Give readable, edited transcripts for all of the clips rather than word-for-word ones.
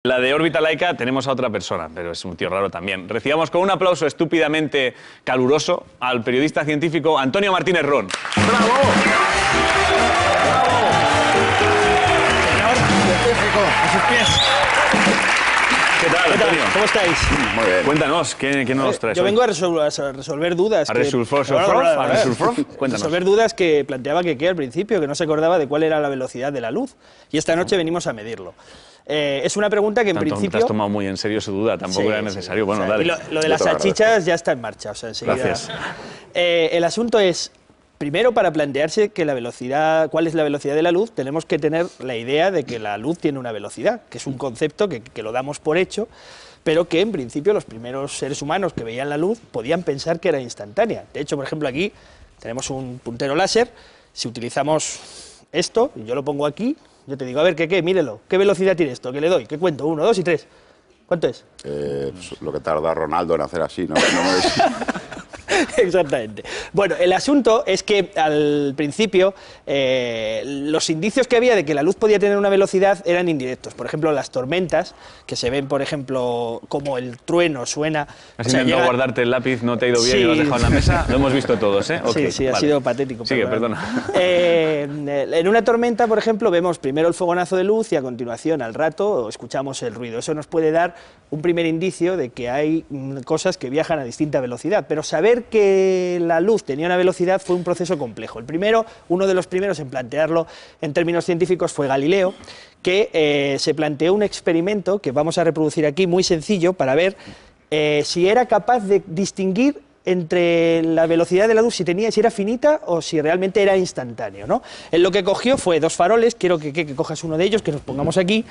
La de órbita laica tenemos a otra persona, pero es un tío raro también. Recibamos con un aplauso estúpidamente caluroso al periodista científico Antonio Martínez Ron. ¡Bravo! ¡Bravo! Señor científico, a sus pies. ¿Qué tal, Antonio? ¿Cómo estáis? Muy bien. Cuéntanos, ¿qué nos traes Yo hoy? vengo a resolver dudas. ¿A resolver dudas que planteaba que al principio, que no se acordaba de cuál era la velocidad de la luz. Y esta noche venimos a medirlo. Es una pregunta que en principio... Te has tomado muy en serio su duda, tampoco era necesario. Bueno, dale. Y lo de las salchichas ya está en marcha, o sea, enseguida... Gracias. El asunto es, primero, para plantearse que la velocidad, cuál es la velocidad de la luz, tenemos que tener la idea de que la luz tiene una velocidad, que es un concepto que lo damos por hecho, pero que en principio los primeros seres humanos que veían la luz podían pensar que era instantánea. De hecho, por ejemplo, aquí tenemos un puntero láser. Si utilizamos esto, y yo lo pongo aquí, yo te digo, a ver, ¿qué? Mírelo. ¿Qué velocidad tiene esto? ¿Qué le doy? ¿Qué cuento? 1, 2 y 3. ¿Cuánto es? Pues lo que tarda Ronaldo en hacer así, ¿no? Exactamente. Bueno, el asunto es que al principio los indicios que había de que la luz podía tener una velocidad eran indirectos. Por ejemplo, las tormentas, que se ven, por ejemplo, como el trueno suena... ¿Has intentado guardarte el lápiz, no te ha ido bien y lo has dejado en la mesa? Lo hemos visto todos, ¿eh? Okay, sí, ha sido patético. Sigue, perdona. En una tormenta, por ejemplo, vemos primero el fogonazo de luz y a continuación, al rato, escuchamos el ruido. Eso nos puede dar un primer indicio de que hay cosas que viajan a distinta velocidad, pero saber que la luz tenía una velocidad fue un proceso complejo. Uno de los primeros en plantearlo en términos científicos fue Galileo, que se planteó un experimento que vamos a reproducir aquí, muy sencillo, para ver si era capaz de distinguir entre la velocidad de la luz, si era finita o si realmente era instantáneo, ¿no? Él lo que cogió fue 2 faroles, quiero que cojas uno de ellos, que nos pongamos aquí,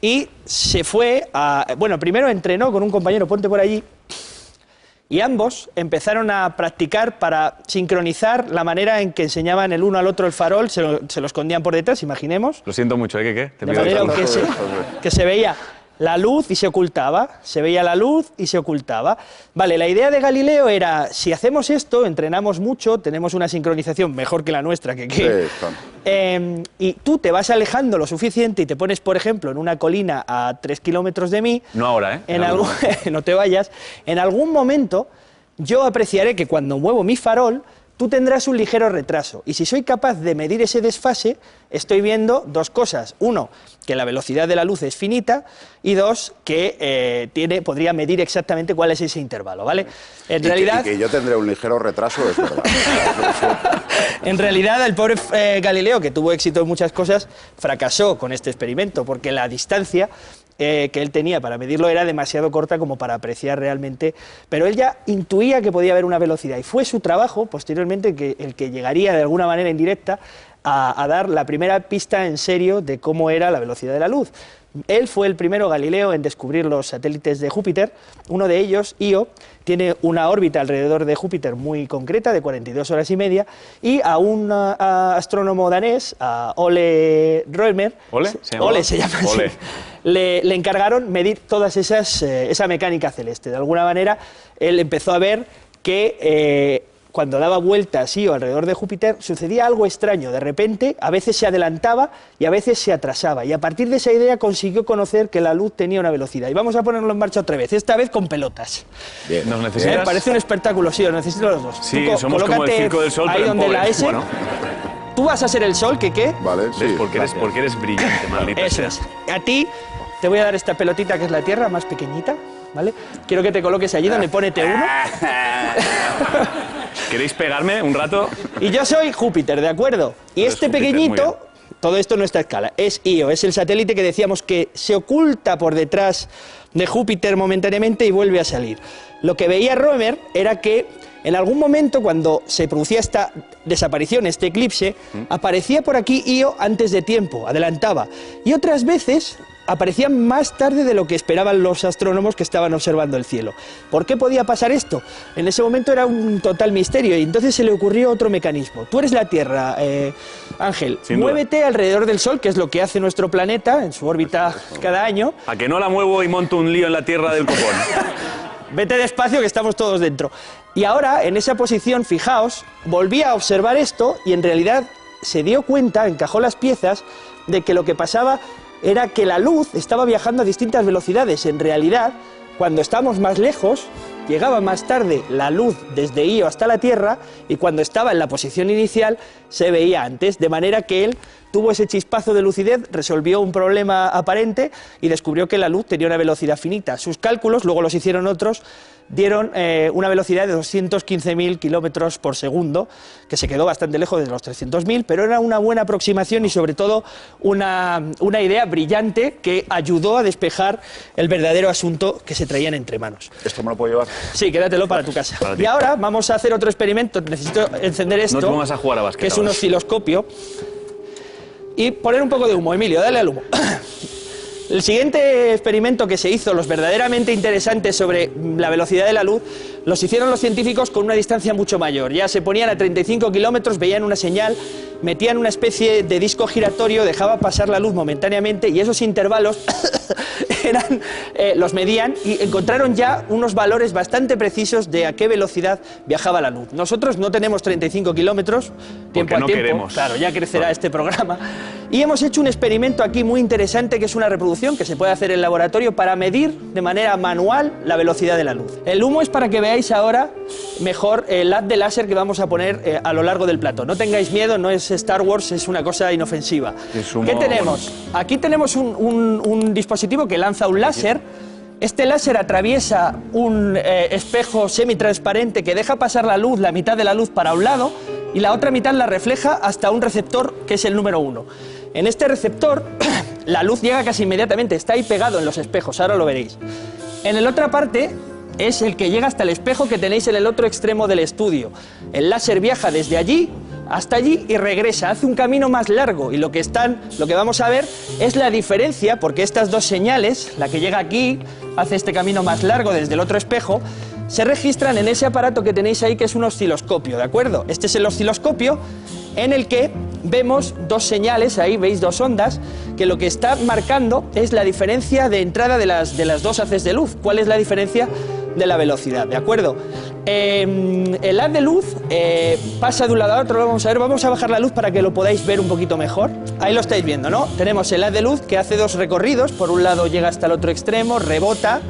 y se fue a... Bueno, primero entrenó con un compañero, ponte por allí, y ambos empezaron a practicar para sincronizar la manera en que enseñaban el uno al otro el farol, se lo escondían por detrás, imaginemos. Lo siento mucho, ¿qué? De manera que se veía la luz y se ocultaba, se veía la luz y se ocultaba. Vale, la idea de Galileo era, si hacemos esto, entrenamos mucho, tenemos una sincronización mejor que la nuestra, y tú te vas alejando lo suficiente y te pones, por ejemplo, en una colina a 3 kilómetros de mí... No ahora, ¿eh? No te vayas. En algún momento yo apreciaré que cuando muevo mi farol, tú tendrás un ligero retraso. Y si soy capaz de medir ese desfase, estoy viendo 2 cosas. 1, que la velocidad de la luz es finita, y 2, que podría medir exactamente cuál es ese intervalo, ¿vale? En realidad... que yo tendré un ligero retraso, es verdad. En realidad, el pobre Galileo, que tuvo éxito en muchas cosas, fracasó con este experimento, porque la distancia que él tenía para medirlo era demasiado corta como para apreciar realmente, pero él ya intuía que podía haber una velocidad, y fue su trabajo, posteriormente, el que llegaría de alguna manera indirecta a dar la primera pista en serio de cómo era la velocidad de la luz. Él fue el primero, Galileo, en descubrir los satélites de Júpiter. Uno de ellos, Io, tiene una órbita alrededor de Júpiter muy concreta, de 42 horas y media, y a un astrónomo danés, a Ole Rømer, Ole se llama así, le encargaron medir todas esa mecánica celeste. De alguna manera, él empezó a ver que cuando daba vueltas Io alrededor de Júpiter, sucedía algo extraño. De repente, a veces se adelantaba y a veces se atrasaba. Y a partir de esa idea consiguió conocer que la luz tenía una velocidad. Y vamos a ponerlo en marcha otra vez, esta vez con pelotas. Bien. ¿Nos necesitas? Parece un espectáculo, sí, os necesito los dos. Sí, somos como el Circo del Sol, ahí pero donde la S. Bueno. Tú vas a ser el sol, ¿qué? Vale, sí. Porque eres brillante, maldita Eso sea. es. A ti te voy a dar esta pelotita que es la Tierra, más pequeñita, ¿vale? Quiero que te coloques allí donde pone T1. ¿Queréis pegarme un rato? Y yo soy Júpiter, ¿de acuerdo? Y este pequeñito, todo esto no está a escala, es Io, es el satélite que decíamos que se oculta por detrás de Júpiter momentáneamente y vuelve a salir. Lo que veía Rømer era que en algún momento, cuando se producía esta desaparición, este eclipse, aparecía por aquí Io antes de tiempo, adelantaba. Y otras veces aparecían más tarde de lo que esperaban los astrónomos que estaban observando el cielo. ¿Por qué podía pasar esto? En ese momento era un total misterio, y entonces se le ocurrió otro mecanismo. Tú eres la Tierra, Ángel, muévete alrededor del Sol, que es lo que hace nuestro planeta en su órbita cada año. ¿A que no la muevo y monto un lío en la Tierra del copón? Vete despacio, que estamos todos dentro. Y ahora, en esa posición, fijaos, volví a observar esto y en realidad se dio cuenta, encajó las piezas, de que lo que pasaba era que la luz estaba viajando a distintas velocidades. En realidad, cuando estamos más lejos, llegaba más tarde la luz desde Io hasta la Tierra, y cuando estaba en la posición inicial se veía antes, de manera que él tuvo ese chispazo de lucidez, resolvió un problema aparente y descubrió que la luz tenía una velocidad finita. Sus cálculos, luego los hicieron otros, dieron una velocidad de 215.000 kilómetros por segundo, que se quedó bastante lejos de los 300.000, pero era una buena aproximación y sobre todo una idea brillante que ayudó a despejar el verdadero asunto que se traían entre manos. ¿Esto me lo puedo llevar? Sí, quédatelo para tu casa. Para ti. Y ahora vamos a hacer otro experimento. Necesito encender esto, No te pongas a jugar a básquet que es un ahora. osciloscopio, y poner un poco de humo. Emilio, dale al humo. El siguiente experimento que se hizo, los verdaderamente interesantes sobre la velocidad de la luz, los hicieron los científicos con una distancia mucho mayor. Ya se ponían a 35 kilómetros, veían una señal, metían una especie de disco giratorio, dejaba pasar la luz momentáneamente y esos intervalos los medían y encontraron ya unos valores bastante precisos de a qué velocidad viajaba la luz. Nosotros no tenemos 35 kilómetros, tiempo no a tiempo, queremos. claro, ya crecerá este programa. Y hemos hecho un experimento aquí muy interesante, que es una reproducción que se puede hacer en el laboratorio para medir de manera manual la velocidad de la luz. El humo es para que veáis ahora mejor el haz de láser que vamos a poner a lo largo del plato. No tengáis miedo, no es Star Wars, es una cosa inofensiva. ¿Qué tenemos? Aquí tenemos un dispositivo que lanza un láser. Este láser atraviesa un espejo semitransparente que deja pasar la luz, la mitad de la luz para un lado, y la otra mitad la refleja hasta un receptor que es el número 1. En este receptor la luz llega casi inmediatamente, está ahí pegado en los espejos, ahora lo veréis. En la otra parte es el que llega hasta el espejo que tenéis en el otro extremo del estudio. El láser viaja desde allí hasta allí y regresa, hace un camino más largo, y lo que vamos a ver es la diferencia, porque estas dos señales, la que llega aquí hace este camino más largo desde el otro espejo, se registran en ese aparato que tenéis ahí, que es un osciloscopio, ¿de acuerdo? Este es el osciloscopio en el que vemos dos señales, ahí veis dos ondas, que lo que está marcando es la diferencia de entrada de las dos haces de luz. ¿Cuál es la diferencia de la velocidad? ¿De acuerdo? El haz de luz pasa de un lado a otro, lo vamos a ver. Vamos a bajar la luz para que lo podáis ver un poquito mejor. Ahí lo estáis viendo, ¿no? Tenemos el haz de luz que hace dos recorridos. Por un lado llega hasta el otro extremo, rebota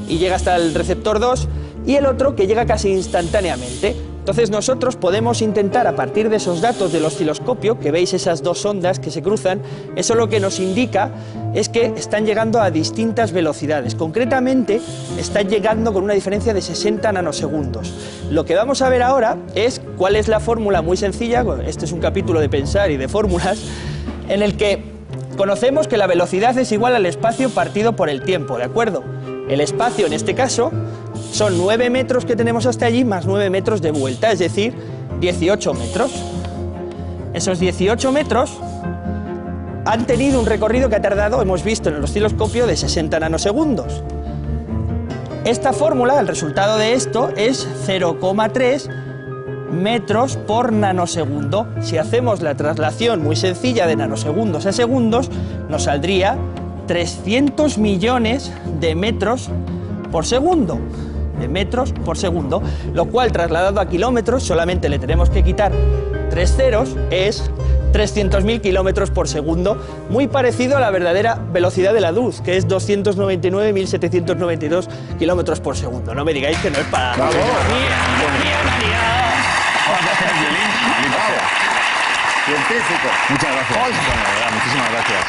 y llega hasta el receptor 2, y el otro que llega casi instantáneamente. Entonces nosotros podemos intentar, a partir de esos datos del osciloscopio, que veis esas dos ondas que se cruzan, eso lo que nos indica es que están llegando a distintas velocidades. Concretamente, están llegando con una diferencia de 60 nanosegundos. Lo que vamos a ver ahora es cuál es la fórmula muy sencilla. Este es un capítulo de pensar y de fórmulas, en el que conocemos que la velocidad es igual al espacio partido por el tiempo, ¿de acuerdo? El espacio, en este caso, son 9 metros que tenemos hasta allí más 9 metros de vuelta, es decir, 18 metros. Esos 18 metros han tenido un recorrido que ha tardado, hemos visto en el osciloscopio, de 60 nanosegundos. Esta fórmula, el resultado de esto, es 0,3 metros por nanosegundo. Si hacemos la traslación muy sencilla de nanosegundos a segundos, nos saldría 300 millones de metros por segundo. De metros por segundo, lo cual trasladado a kilómetros, solamente le tenemos que quitar 3 ceros, es 300.000 kilómetros por segundo, muy parecido a la verdadera velocidad de la luz, que es 299.792 kilómetros por segundo. No me digáis que no es para... ¡Bravo! Científico. Muchas gracias. Bueno, de verdad, muchísimas gracias.